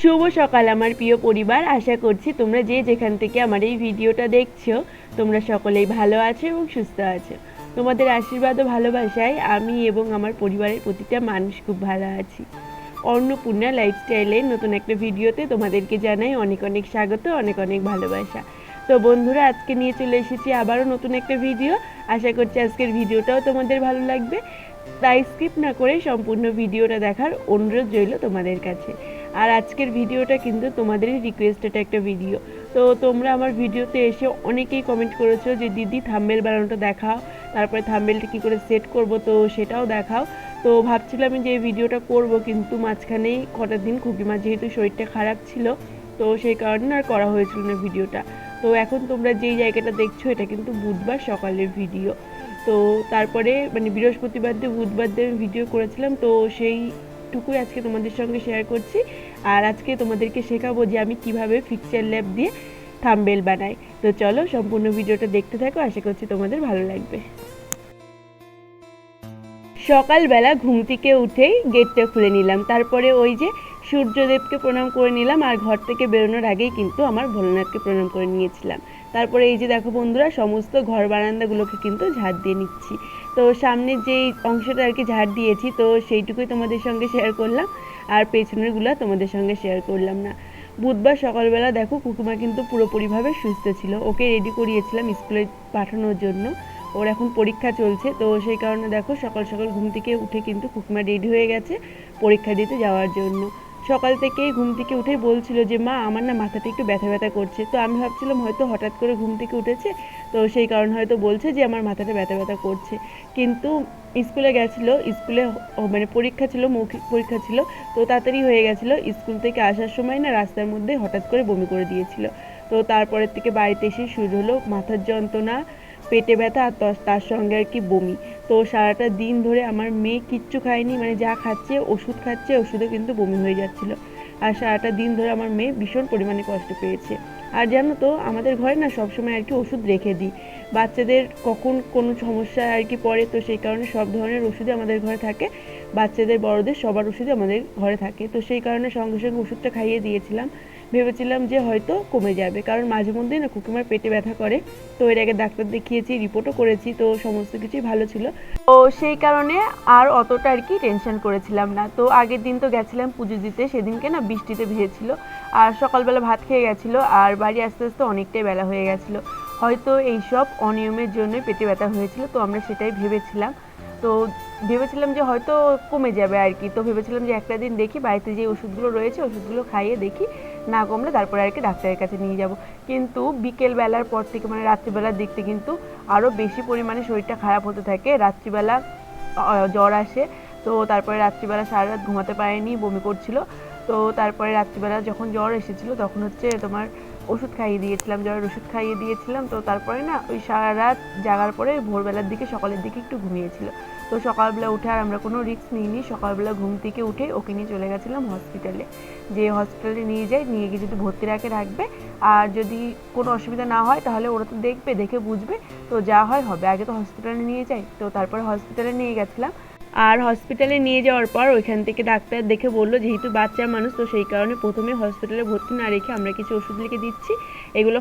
শুভ সকাল আমার প্রিয় পরিবার। আশা করছি তোমরা যে যেখান থেকে আমার এই ভিডিওটা দেখছো তোমরা সকলেই ভালো আছো এবং সুস্থ আছো। তোমাদের আশীর্বাদ ও ভালোবাসায় আমি এবং আমার পরিবারের প্রতিটা মানুষ খুব ভালো আছি। অন্নপূর্ণা লাইফস্টাইলের নতুন একটা ভিডিওতে তোমাদেরকে জানাই অনেক অনেক স্বাগত, অনেক অনেক ভালোবাসা। তো বন্ধুরা, আজকে নিয়ে চলে এসেছি আবারও নতুন একটা ভিডিও। আশা করছি আজকের ভিডিওটাও তোমাদের ভালো লাগবে, তাই স্কিপ না করে সম্পূর্ণ ভিডিওটা দেখার অনুরোধ রইল তোমাদের কাছে। আর আজকের ভিডিওটা কিন্তু তোমাদেরই রিকোয়েস্টেড একটা ভিডিও। তো তোমরা আমার ভিডিওতে এসে অনেকেই কমেন্ট করেছো যে দিদি থাম্বনেল বানানোটা দেখাও, তারপরে থাম্বনেলটা কী করে সেট করব তো সেটাও দেখাও। তো ভাবছিলাম যে এই ভিডিওটা করব, কিন্তু মাঝখানেই কটা দিন খুকিমার যেহেতু শরীরটা খারাপ ছিল তো সেই কারণে আর করা হয়েছিল না ভিডিওটা। তো এখন তোমরা যেই জায়গাটা দেখছো এটা কিন্তু বুধবার সকালের ভিডিও। তো তারপরে মানে বৃহস্পতিবার দিয়ে বুধবার দিয়ে আমি ভিডিও করেছিলাম, তো সেইটুকুই আজকে তোমাদের সঙ্গে শেয়ার করছি। আর আজকে তোমাদেরকে শেখাবো যে আমি কিভাবে পিকচার ল্যাব দিয়ে থাম্বনেল বানাই। তো চলো সম্পূর্ণ ভিডিওটা দেখতে থাকো, আশা করছি তোমাদের ভালো লাগবে। সকালবেলা ঘুম থেকে উঠেই গেটটা খুলে নিলাম, তারপরে ওই যে সূর্যদেবকে প্রণাম করে নিলাম, আর ঘর থেকে বেরোনোর আগেই কিন্তু আমার ভোলানাথকে প্রণাম করে নিয়েছিলাম। তারপরে এই যে দেখো বন্ধুরা, সমস্ত ঘর বারান্দাগুলোকে কিন্তু ঝাড় দিয়ে নিচ্ছি। তো সামনের যেই অংশটা আর কি ঝাড় দিয়েছি তো সেইটুকুই তোমাদের সঙ্গে শেয়ার করলাম, আর পেছনেরগুলো তোমাদের সঙ্গে শেয়ার করলাম না। বুধবার সকালবেলা দেখো কুকুমা কিন্তু পুরোপুরিভাবে সুস্থ ছিল, ওকে রেডি করিয়েছিলাম স্কুলে পাঠানোর জন্য। ওর এখন পরীক্ষা চলছে, তো সেই কারণে দেখো সকাল সকাল ঘুম থেকে উঠে কিন্তু কুকুমা রেডি হয়ে গেছে পরীক্ষা দিতে যাওয়ার জন্য। সকাল থেকেই ঘুম থেকে উঠেই বলছিল যে মা আমার না মাথাটা একটু ব্যথা ব্যথা করছে। তো আমি ভাবছিলাম হয়তো হঠাৎ করে ঘুম থেকে উঠেছে, তো সেই কারণে হয়তো বলছে যে আমার মাথাটা ব্যথা ব্যথা করছে। কিন্তু স্কুলে গেছিলো, স্কুলে মানে পরীক্ষা ছিল, মৌখিক পরীক্ষা ছিল, তো তাড়াতাড়ি হয়ে গেছিলো। স্কুল থেকে আসার সময় না রাস্তার মধ্যে হঠাৎ করে বমি করে দিয়েছিল। তো তারপরের থেকে বাড়িতে এসে শুরু হলো মাথার যন্ত্রণা, পেটে ব্যথা, আর তার সঙ্গে আর কি বমি। তো সারাটা দিন ধরে আমার মেয়ে কিচ্ছু খায়নি, মানে যা খাচ্ছে ওষুধ খাচ্ছে, ওষুধে কিন্তু বমি হয়ে যাচ্ছিলো। আর সারাটা দিন ধরে আমার মেয়ে ভীষণ পরিমাণে কষ্ট পেয়েছে। আর জানো তো আমাদের ঘরে না সবসময় আর কি ওষুধ রেখে দিই, বাচ্চাদের কখন কোনো সমস্যা আর কি পড়ে, তো সেই কারণে সব ধরনের ওষুধই আমাদের ঘরে থাকে, বাচ্চাদের বড়দের সবার ওষুধই আমাদের ঘরে থাকে। তো সেই কারণে সঙ্গে সঙ্গে ওষুধটা খাইয়ে দিয়েছিলাম, ভেবেছিলাম যে হয়তো কমে যাবে, কারণ মাঝে মধ্যেই না কুকুমার পেটে ব্যথা করে। তো এর আগে ডাক্তার দেখিয়েছি, রিপোর্টও করেছি, তো সমস্ত কিছুই ভালো ছিল। তো সেই কারণে আর অতটা আর কি টেনশন করেছিলাম না। তো আগের দিন তো গেছিলাম পুজো দিতে, সেদিনকে না বৃষ্টিতে ভিজেছিল, আর সকালবেলা ভাত খেয়ে গেছিলো, আর বাড়ি আস্তে আস্তে অনেকটাই বেলা হয়ে গেছিলো। হয়তো এইসব অনিয়মের জন্যই পেটে ব্যথা হয়েছিল, তো আমরা সেটাই ভেবেছিলাম। তো ভেবেছিলাম যে হয়তো কমে যাবে আর কি। তো ভেবেছিলাম যে একটা দিন দেখি বাড়িতে যে ওষুধগুলো রয়েছে ওষুধগুলো খাইয়ে দেখি, না কমলে তারপরে আর কি ডাক্তারের কাছে নিয়ে যাব। কিন্তু বিকেলবেলার পর থেকে মানে রাত্রিবেলার দিক থেকে কিন্তু আরও বেশি পরিমাণে শরীরটা খারাপ হতে থাকে। রাত্রিবেলা জ্বর আসে, তো তারপরে রাত্রিবেলা সারা রাত ঘুমাতে পারেনি, বমি করছিল। তো তারপরে রাত্রিবেলা যখন জ্বর এসেছিলো তখন হচ্ছে তোমার ওষুধ খাইয়ে দিয়েছিলাম, জ্বরের ওষুধ খাইয়ে দিয়েছিলাম। তো তারপরে না ওই সারা রাত জাগার পরে ভোরবেলার দিকে সকালের দিকে একটু ঘুমিয়েছিল। তো সকালবেলা উঠে আর আমরা কোনো রিস্ক নিইনি, সকালবেলা ঘুম থেকে উঠে ওকে নিয়ে চলে গেছিলাম হসপিটালে। যে হসপিটালে নিয়ে গিয়ে যদি ভর্তি রাখবে, আর যদি কোনো অসুবিধা না হয় তাহলে ওরা তো দেখবে, দেখে বুঝবে, তো যা হয় হবে, আগে তো হসপিটালে নিয়ে যাই। তো তারপরে হসপিটালে নিয়ে গেছিলাম, আর হসপিটালে নিয়ে যাওয়ার পর ওইখান থেকে ডাক্তার দেখে বললো যেহেতু বাচ্চা মানুষ, তো সেই কারণে প্রথমে হসপিটালে ভর্তি না রেখে আমরা কিছু ওষুধ লিখে দিচ্ছি, এগুলো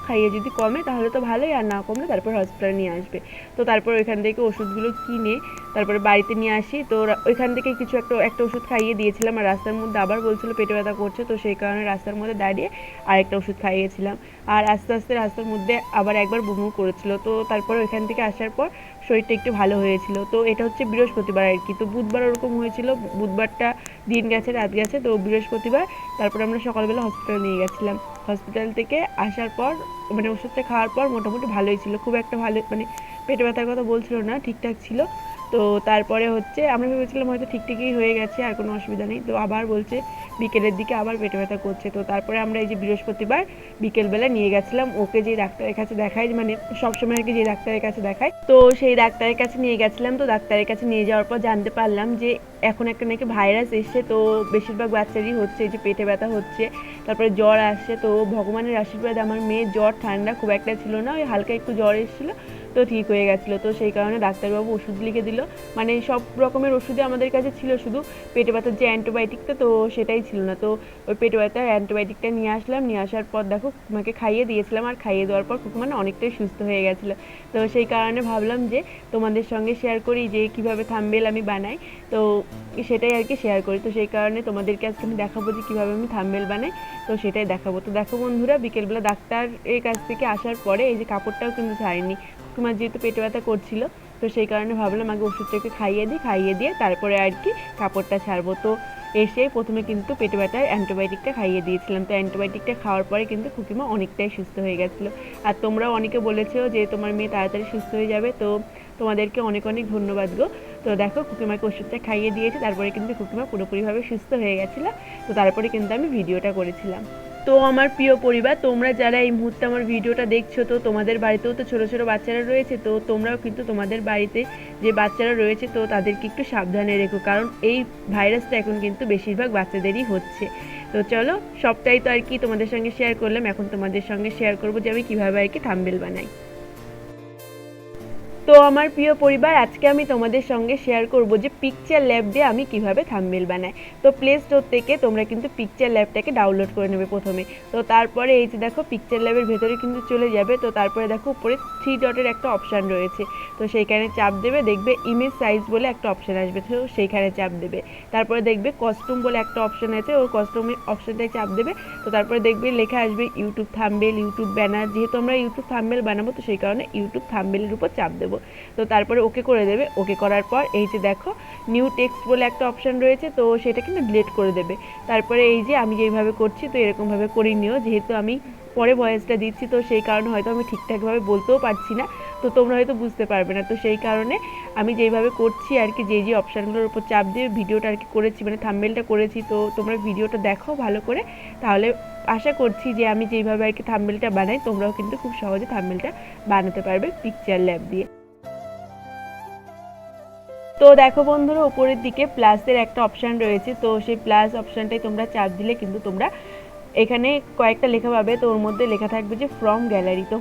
খাইয়ে যদি কমে তাহলে তো ভালোই, আর না কমলে তারপর হসপিটালে নিয়ে আসবে। তো তারপর ওইখান থেকে ওষুধগুলো কিনে তারপরে বাড়িতে নিয়ে আসি। তো ওইখান থেকে কিছু একটা ওষুধ খাইয়ে দিয়েছিলাম, আর রাস্তার মধ্যে আবার বলছিল পেটে ব্যথা করছে, তো সেই কারণে রাস্তার মধ্যে দাঁড়িয়ে আরেকটা ওষুধ খাইয়েছিলাম। আর আস্তে আস্তে রাস্তার মধ্যে আবার একবার বমি করেছিল। তো তারপর ওইখান থেকে আসার পর শরীরটা একটু ভালো হয়েছিল। তো এটা হচ্ছে বৃহস্পতিবার আর কি। তো বুধবার ওরকম হয়েছিল, বুধবারটা দিন গেছে রাত গেছে, তো বৃহস্পতিবার তারপর আমরা সকালবেলা হসপিটালে নিয়ে গেছিলাম। হসপিটাল থেকে আসার পর মানে ওষুধটা খাওয়ার পর মোটামুটি ভালোই ছিল, খুব একটা ভালো মানে পেটে ব্যথার কথা বলছিল না, ঠিকঠাক ছিল। তো তারপরে হচ্ছে আমরা ভেবেছিলাম হয়তো ঠিকঠাকই হয়ে গেছে, আর কোনো অসুবিধা নেই। তো আবার বলছে বিকেলের দিকে আবার পেটে ব্যথা করছে। তো তারপরে আমরা এই যে বৃহস্পতিবার বিকেলবেলা নিয়ে গেছিলাম ওকে যে ডাক্তারের কাছে দেখাই, মানে সবসময় আর কি যে ডাক্তারের কাছে দেখাই, তো সেই ডাক্তারের কাছে নিয়ে গেছিলাম। তো ডাক্তারের কাছে নিয়ে যাওয়ার পর জানতে পারলাম যে এখন একটা নাকি ভাইরাস এসছে, তো বেশিরভাগ বাচ্চারই হচ্ছে, এই যে পেটে ব্যথা হচ্ছে, তারপরে জ্বর আসছে। তো ভগবানের আশীর্বাদে আমার মেয়ের জ্বর ঠান্ডা খুব একটা ছিল না, ওই হালকা একটু জ্বর এসেছিলো, তো ঠিক হয়ে গেছিলো। তো সেই কারণে ডাক্তারবাবু ওষুধ লিখে দিল, মানে সব রকমের ওষুধই আমাদের কাছে ছিল, শুধু পেটে ব্যথার যে অ্যান্টিবায়োটিকটা তো সেটাই ছিল না। তো ওই পেটে ব্যথার অ্যান্টিবায়োটিকটা নিয়ে আসলাম, নিয়ে আসার পর দেখো কুকুমাকে খাইয়ে দিয়েছিলাম, আর খাইয়ে দেওয়ার পর কুকুমা না অনেকটাই সুস্থ হয়ে গেছিলো। তো সেই কারণে ভাবলাম যে তোমাদের সঙ্গে শেয়ার করি যে কীভাবে থাম্বনেল আমি বানাই, তো সেটাই আর কি শেয়ার করি। তো সেই কারণে তোমাদেরকে আজকে আমি দেখাবো যে কীভাবে আমি থাম্বনেল বানাই, তো সেটাই দেখাবো। তো দেখো বন্ধুরা, বিকেলবেলা ডাক্তারের কাছ থেকে আসার পরে এই যে কাপড়টাও কিন্তু ছাড়িনি, কুকুমার যেহেতু পেটে ব্যথা করছিল, তো সেই কারণে ভাবলাম আগে ওষুধটাকে খাইয়ে দিই, খাইয়ে দিয়ে তারপরে আর কি কাপড়টা ছাড়বো। তো এসে প্রথমে কিন্তু পেটে ব্যথার অ্যান্টিবায়োটিকটা খাইয়ে দিয়েছিলাম। তো অ্যান্টিবায়োটিকটা খাওয়ার পরে কিন্তু কুকিমা অনেকটাই সুস্থ হয়ে গেছিলো। আর তোমরাও অনেকে বলেছো যে তোমার মেয়ে তাড়াতাড়ি সুস্থ হয়ে যাবে, তো তোমাদেরকে অনেক অনেক ধন্যবাদ গো। তো দেখো কুকিমাকে ওষুধটা খাইয়ে দিয়েছে, তারপরে কিন্তু কুকিমা পুরোপুরিভাবে সুস্থ হয়ে গেছিলো। তো তারপরে কিন্তু আমি ভিডিওটা করেছিলাম। তো আমার প্রিয় পরিবার, তোমরা যারা এই মুহূর্তে আমার ভিডিওটা দেখছো, তো তোমাদের বাড়িতেও তো ছোটো ছোটো বাচ্চারা রয়েছে, তো তোমরাও কিন্তু তোমাদের বাড়িতে যে বাচ্চারা রয়েছে তো তাদেরকে একটু সাবধানে রেখো, কারণ এই ভাইরাসটা এখন কিন্তু বেশিরভাগ বাচ্চাদেরই হচ্ছে। তো চলো, সবটাই তো আর কি তোমাদের সঙ্গে শেয়ার করলাম, এখন তোমাদের সঙ্গে শেয়ার করবো যে আমি কীভাবে আর কি থাম্বনেল বানাই। তো আমার প্রিয় পরিবার, আজকে আমি তোমাদের সঙ্গে শেয়ার করব যে পিকচার ল্যাব দিয়ে আমি কিভাবে থাম্বনেল বানাই। তো প্লে স্টোর থেকে তোমরা কিন্তু পিকচার ল্যাবটাকে ডাউনলোড করে নেবে প্রথমে। তো তারপরে এই যে দেখো পিকচার ল্যাবের ভেতরে কিন্তু চলে যাবে। তো তারপরে দেখো উপরে 3 ডটের একটা অপশান রয়েছে, তো সেইখানে চাপ দেবে, দেখবে ইমেজ সাইজ বলে একটা অপশান আসবে, তো সেইখানে চাপ দেবে। তারপরে দেখবে কস্টিউম বলে একটা অপশান আছে, ওর কস্টিউমের অপশানটায় চাপ দেবে। তো তারপরে দেখবে লেখা আসবে ইউটিউব থাম্বনেল, ইউটিউব ব্যানার, যেহেতু আমরা ইউটিউব থাম্বনেল বানাবো তো সেই কারণে ইউটিউব থাম্বনেলের উপর চাপ দেবো। তো তারপরে ওকে করে দেবে। ওকে করার পর এই যে দেখো নিউ টেক্সট বলে একটা অপশান রয়েছে, তো সেটা কিন্তু ডিলিট করে দেবে। তারপরে এই যে আমি যেইভাবে করছি তো এরকমভাবে করে নিও, যেহেতু আমি পরে ভয়েসটা দিচ্ছি তো সেই কারণে হয়তো আমি ঠিকঠাকভাবে বলতেও পারছি না, তো তোমরা হয়তো বুঝতে পারবে না। তো সেই কারণে আমি যেইভাবে করছি আর কি, যে অপশানগুলোর উপর চাপ দিয়ে ভিডিওটা আর কি করেছি, মানে থাম্বনেলটা করেছি, তো তোমরা ভিডিওটা দেখো ভালো করে, তাহলে আশা করছি যে আমি যেইভাবে আর কি থাম্বনেলটা বানাই তোমরাও কিন্তু খুব সহজে থাম্বনেলটা বানাতে পারবে পিকচার ল্যাব দিয়ে। তো দেখো বন্ধুরা, উপরের দিকে প্লাসের একটা অপশান রয়েছে, তো সেই প্লাস অপশানটাই তোমরা চাপ দিলে কিন্তু তোমরা এখানে কয়েকটা লেখা পাবে। তো ওর মধ্যে লেখা থাকবে যে ফ্রম গ্যালারি। তো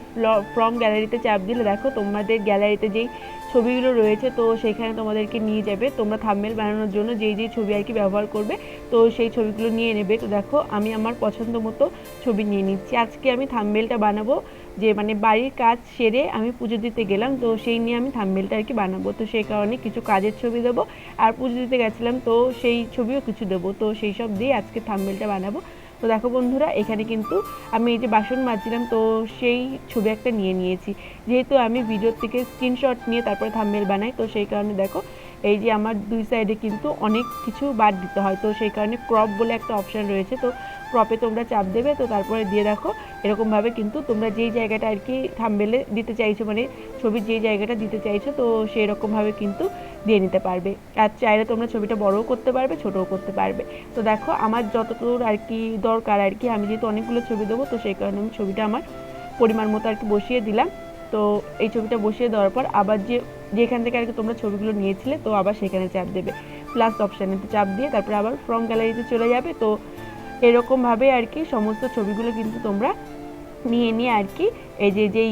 ফ্রম গ্যালারিতে চাপ দিলে দেখো তোমাদের গ্যালারিতে যেই ছবিগুলো রয়েছে তো সেখানে তোমাদেরকে নিয়ে যাবে। তোমরা থাম্বনেল বানানোর জন্য যেই যেই ছবি আর কি ব্যবহার করবে তো সেই ছবিগুলো নিয়ে নেবে। তো দেখো আমি আমার পছন্দ মতো ছবি নিয়ে নিচ্ছি। আজকে আমি থাম্বনেলটা বানাবো যে মানে বাড়ির কাজ সেরে আমি পুজো দিতে গেলাম, তো সেই নিয়ে আমি থাম্বনেলটা আর কি বানাবো। তো সেই কারণে কিছু কাজের ছবি দেবো, আর পুজো দিতে গেছিলাম তো সেই ছবিও কিছু দেবো, তো সেই সব দিয়ে আজকে থাম্বনেলটা বানাবো। তো দেখো বন্ধুরা, এখানে কিন্তু আমি এই যে বাসন মাজছিলাম তো সেই ছবি একটা নিয়ে নিয়েছি, যেহেতু আমি ভিডিওর থেকে স্ক্রিনশট নিয়ে তারপরে থাম্বনেল বানাই, তো সেই কারণে দেখো এই যে আমার দুই সাইডে কিন্তু অনেক কিছু বাদ দিতে হয়, তো সেই কারণে ক্রপ বলে একটা অপশান রয়েছে, তো ক্রপে তোমরা চাপ দেবে। তো তারপরে দিয়ে দেখো এরকমভাবে কিন্তু তোমরা যেই জায়গাটা আর কি থাম্বনেলে দিতে চাইছো, মানে ছবির যেই জায়গাটা দিতে চাইছো তো সেই রকমভাবে কিন্তু দিয়ে নিতে পারবে। আর চাইলে তোমরা ছবিটা বড়ও করতে পারবে, ছোটও করতে পারবে। তো দেখো আমার যতদূর আর কি দরকার আর কি, আমি যেহেতু অনেকগুলো ছবি দেবো তো সেই কারণে আমি ছবিটা আমার পরিমাণ মতো আর কি বসিয়ে দিলাম। তো এই ছবিটা বসিয়ে দেওয়ার পর আবার যেখান থেকে আর কি তোমরা ছবিগুলো নিয়েছিলে তো আবার সেখানে চাপ দেবে, প্লাস অপশানে তো চাপ দিয়ে তারপরে আবার ফ্রম গ্যালারিতে চলে যাবে। তো এরকমভাবে আর কি সমস্ত ছবিগুলো কিন্তু তোমরা নিয়ে আর কি এই যেই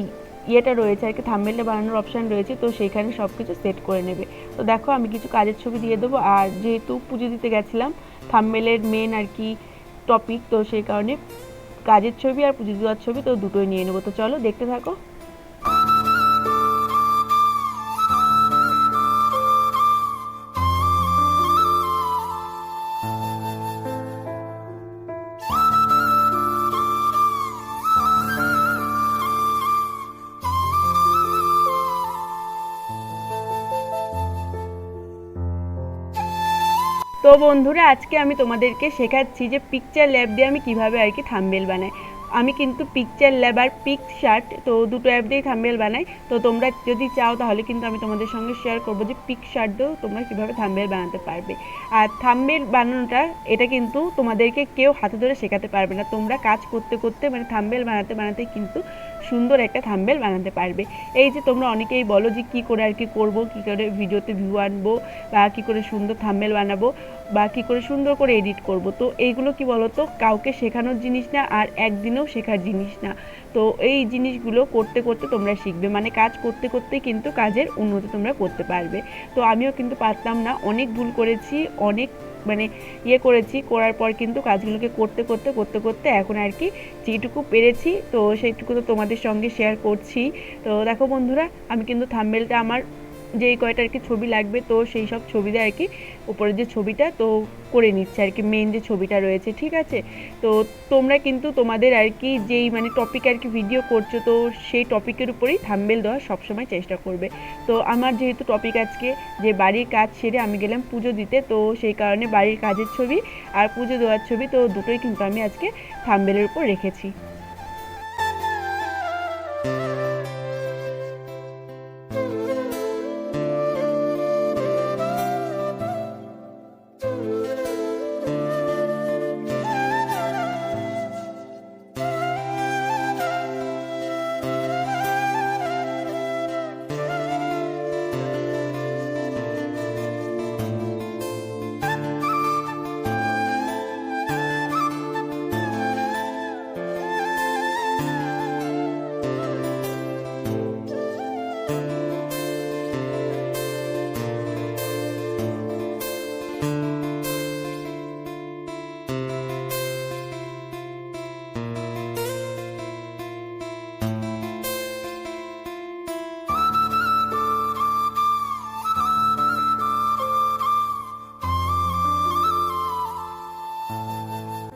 ইয়েটা রয়েছে আর কি থাম্বনেলটা বানানোর অপশান রয়েছে তো সেইখানে সব কিছু সেট করে নেবে। তো দেখো আমি কিছু কাজের ছবি দিয়ে দেবো, আর যেহেতু পুজো দিতে গেছিলাম থাম্বনেলের মেন আর কি টপিক, তো সেই কারণে কাজের ছবি আর পুজো দেওয়ার ছবি তো দুটোই নিয়ে নেবো। তো চলো দেখতে থাকো। তো বন্ধুরা, আজকে আমি তোমাদেরকে শেখাচ্ছি যে পিকচার ল্যাব দিয়ে আমি কিভাবে আর কি থাম্বনেল বানাই। আমি কিন্তু পিকচার ল্যাব আর পিকশার্ট তো দুটো অ্যাপ দিয়েই থাম্বনেল বানাই। তো তোমরা যদি চাও তাহলে কিন্তু আমি তোমাদের সঙ্গে শেয়ার করবো যে পিকশার্ট দিয়েও তোমরা কীভাবে থাম্বনেল বানাতে পারবে। আর থাম্বনেল বানানোটা এটা কিন্তু তোমাদেরকে কেউ হাতে ধরে শেখাতে পারবে না, তোমরা কাজ করতে করতে মানে থাম্বনেল বানাতে বানাতে কিন্তু সুন্দর একটা থাম্বনেল বানাতে পারবে। এই যে তোমরা অনেকেই বলো যে কী করে আর কি করবো, কী করে ভিডিওতে ভিউ আনবো, বা কী করে সুন্দর থাম্বনেল বানাবো, বা কী করে সুন্দর করে এডিট করব। তো এইগুলো কি বলো তো কাউকে শেখানোর জিনিস না, আর একদিনেও শেখার জিনিস না। তো এই জিনিসগুলো করতে করতে তোমরা শিখবে, মানে কাজ করতে করতেই কিন্তু কাজের উন্নতি তোমরা করতে পারবে। তো আমিও কিন্তু পারতাম না, অনেক ভুল করেছি, অনেক মানে করেছি, করার পর কিন্তু কাজগুলোকে করতে করতে করতে করতে এখন আর কি যেটুকু পেরেছি তো সেইটুকু তো তোমাদের সঙ্গে শেয়ার করছি। তো দেখো বন্ধুরা, আমি কিন্তু থাম্বনেলটা আমার যেই কয়টা আর কি ছবি লাগবে তো সেই সব ছবিতে আর কি উপরের যে ছবিটা তো করে নিচ্ছে আর কি, মেন যে ছবিটা রয়েছে, ঠিক আছে। তো তোমরা কিন্তু তোমাদের আর কি যেই মানে টপিক আর কি ভিডিও করছো তো সেই টপিকের উপরেই থাম্বনেল দেওয়ার সবসময় চেষ্টা করবে। তো আমার যেহেতু টপিক আজকে যে বাড়ির কাজ সেরে আমি গেলাম পুজো দিতে, তো সেই কারণে বাড়ির কাজের ছবি আর পুজো দেওয়ার ছবি তো দুটোই কিন্তু আমি আজকে থাম্বনেলের উপর রেখেছি।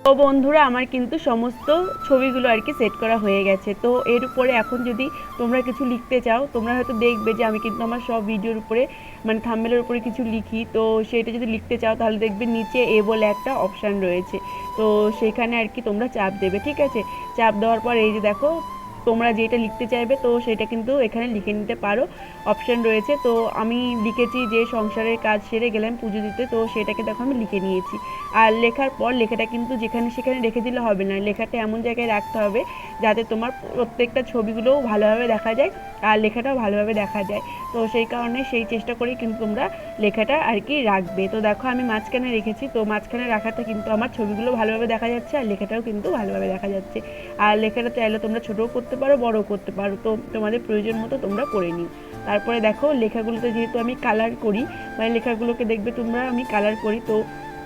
তো বন্ধুরা, আমার কিন্তু সমস্ত ছবিগুলো আর কি সেট করা হয়ে গেছে। তো এর উপরে এখন যদি তোমরা কিছু লিখতে চাও, তোমরা হয়তো দেখবে যে আমি কিন্তু আমার সব ভিডিওর উপরে মানে থাম্বনেলের উপরে কিছু লিখি, তো সেটা যদি লিখতে চাও তাহলে দেখবে নিচে এ বলে একটা অপশান রয়েছে, তো সেখানে আর কি তোমরা চাপ দেবে, ঠিক আছে। চাপ দেওয়ার পর এই যে দেখো তোমরা যেটা লিখতে চাইবে তো সেটা কিন্তু এখানে লিখে নিতে পারো, অপশান রয়েছে। তো আমি লিখেছি যে সংসারের কাজ সেরে গেলাম পুজো দিতে, তো সেটাকে দেখো আমি লিখে নিয়েছি। আর লেখার পর লেখাটা কিন্তু যেখানে সেখানে রেখে দিলে হবে না, লেখাটা এমন জায়গায় রাখতে হবে যাতে তোমার প্রত্যেকটা ছবিগুলোও ভালোভাবে দেখা যায় আর লেখাটাও ভালোভাবে দেখা যায়। তো সেই কারণে সেই চেষ্টা করেই কিন্তু তোমরা লেখাটা আর কি রাখবে। তো দেখো আমি মাঝখানে রেখেছি, তো মাঝখানে রাখাতে কিন্তু আমার ছবিগুলো ভালোভাবে দেখা যাচ্ছে আর লেখাটাও কিন্তু ভালোভাবে দেখা যাচ্ছে। আর লেখাটা চাইলে তোমরা ছোটও করতে পারো, বড়ও করতে পারো, তো তোমাদের প্রয়োজন মতো তোমরা করে নিও। তারপরে দেখো লেখাগুলোতে যেহেতু আমি কালার করি, মানে লেখাগুলোকে দেখবে তোমরা আমি কালার করি, তো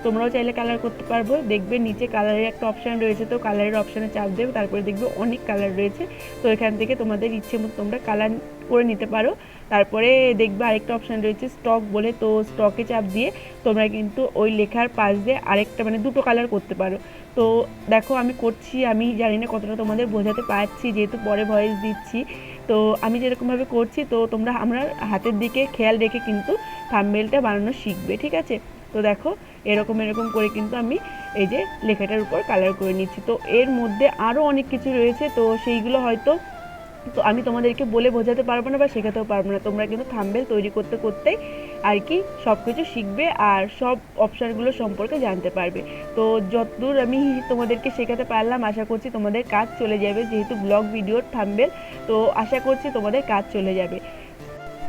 তোমরাও চাইলে কালার করতে পারবো। দেখবে নিচে কালারের একটা অপশান রয়েছে, তো কালারের অপশানে চাপ দেবে, তারপরে দেখবে অনেক কালার রয়েছে, তো এখান থেকে তোমাদের ইচ্ছে মতো তোমরা কালার করে নিতে পারো। তারপরে দেখবে আরেকটা অপশান রয়েছে স্টক বলে, তো স্টকে চাপ দিয়ে তোমরা কিন্তু ওই লেখার পাশ দিয়ে আরেকটা মানে দুটো কালার করতে পারো। তো দেখো আমি করছি, আমি জানি না কতটা তোমাদের বোঝাতে পারছি যেহেতু পরে ভয়েস দিচ্ছি। তো আমি যেরকমভাবে করছি তো তোমরা আমার হাতের দিকে খেয়াল রেখে কিন্তু থাম্বনেলটা বানানো শিখবে, ঠিক আছে। তো দেখো এরকম করে কিন্তু আমি এই যে লেখাটার উপর কালার করে নিচ্ছি। তো এর মধ্যে আরও অনেক কিছু রয়েছে, তো সেইগুলো হয়তো তো আমি তোমাদেরকে বলে বোঝাতে পারবো না বা শেখাতেও পারবো না। তোমরা কিন্তু থাম্বনেল তৈরি করতে করতেই আর কি সব কিছু শিখবে আর সব অপশানগুলো সম্পর্কে জানতে পারবে। তো যতদূর আমি তোমাদেরকে শেখাতে পারলাম আশা করছি তোমাদের কাজ চলে যাবে, যেহেতু ব্লগ ভিডিওর থাম্বনেল, তো আশা করছি তোমাদের কাজ চলে যাবে।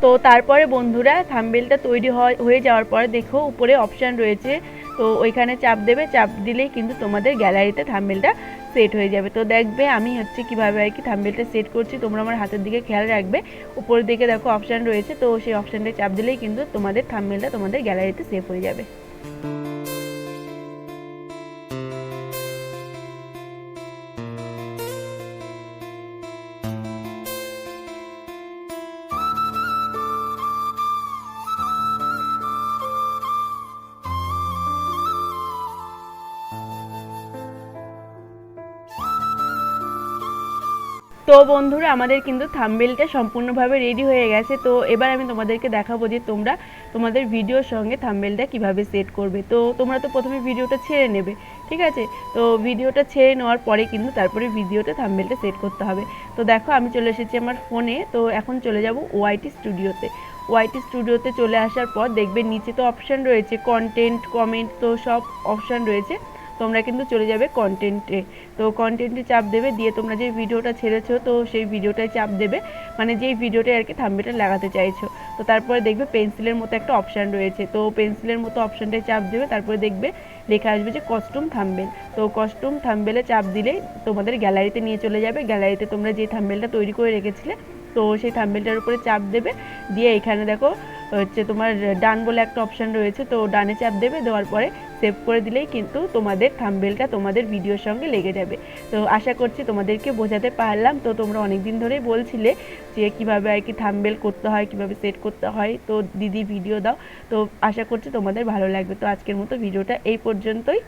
তো তারপরে বন্ধুরা থাম্বনেলটা তৈরি হয়ে যাওয়ার পরে দেখো উপরে অপশান রয়েছে, তো ওইখানে চাপ দেবে, চাপ দিলেই কিন্তু তোমাদের গ্যালারিতে থাম্বনেলটা সেট হয়ে যাবে। তো দেখবে আমি হচ্ছে কীভাবে আর কি থাম্বনেলটা সেট করছি, তোমরা আমার হাতের দিকে খেয়াল রাখবে। উপরের দিকে দেখো অপশান রয়েছে, তো সেই অপশানটা চাপ দিলেই কিন্তু তোমাদের থাম্বনেলটা তোমাদের গ্যালারিতে সেভ হয়ে যাবে। তো বন্ধুরা আমাদের কিন্তু থাম্বনেলটা সম্পূর্ণভাবে রেডি হয়ে গেছে। তো এবার আমি তোমাদেরকে দেখাবো যে তোমরা তোমাদের ভিডিওর সঙ্গে থাম্বনেলটা কিভাবে সেট করবে। তো তোমরা তো প্রথমে ভিডিওটা ছেড়ে নেবে, ঠিক আছে। তো ভিডিওটা ছেড়ে নেওয়ার পরে কিন্তু তারপরে ভিডিওতে থাম্বনেলটা সেট করতে হবে। তো দেখো আমি চলে এসেছি আমার ফোনে, তো এখন চলে যাব ওয়াইটি স্টুডিওতে। ওয়াইটি স্টুডিওতে চলে আসার পর দেখবে নিচে তো অপশান রয়েছে কন্টেন্ট, কমেন্ট, তো সব অপশান রয়েছে। তোমরা কিন্তু চলে যাবে কন্টেন্টে। তো কন্টেন্টে চাপ দেবে, দিয়ে তোমরা যে ভিডিওটা ছেড়েছো তো সেই ভিডিওটায় চাপ দেবে, মানে যেই ভিডিওটায় আর কি থাম্বনেলটা লাগাতে চাইছো। তো তারপরে দেখবে পেন্সিলের মতো একটা অপশান রয়েছে, তো পেন্সিলের মতো অপশানটায় চাপ দেবে, তারপরে দেখবে লেখা আসবে যে কস্টিউম থাম্বনেল। তো কস্টিউম থাম্বনেলে চাপ দিলেই তোমাদের গ্যালারিতে নিয়ে চলে যাবে। গ্যালারিতে তোমরা যে থাম্বনেলটা তৈরি করে রেখেছিলে তো সেই থাম্বনেলটার উপরে চাপ দেবে, দিয়ে এখানে দেখো হচ্ছে তোমার ডান বলে একটা অপশান রয়েছে, তো ডানে চাপ দেবে, দেওয়ার পরে সেভ করে দিলেই কিন্তু তোমাদের থাম্বনেলটা তোমাদের ভিডিওর সঙ্গে লেগে যাবে। তো আশা করছি তোমাদেরকে বোঝাতে পারলাম। তো তোমরা অনেক দিন ধরেই বলছিলে যে কীভাবে আর কি থাম্বনেল করতে হয়, কীভাবে সেট করতে হয়, তো দিদি ভিডিও দাও। তো আশা করছি তোমাদের ভালো লাগবে। তো আজকের মতো ভিডিওটা এই পর্যন্তই।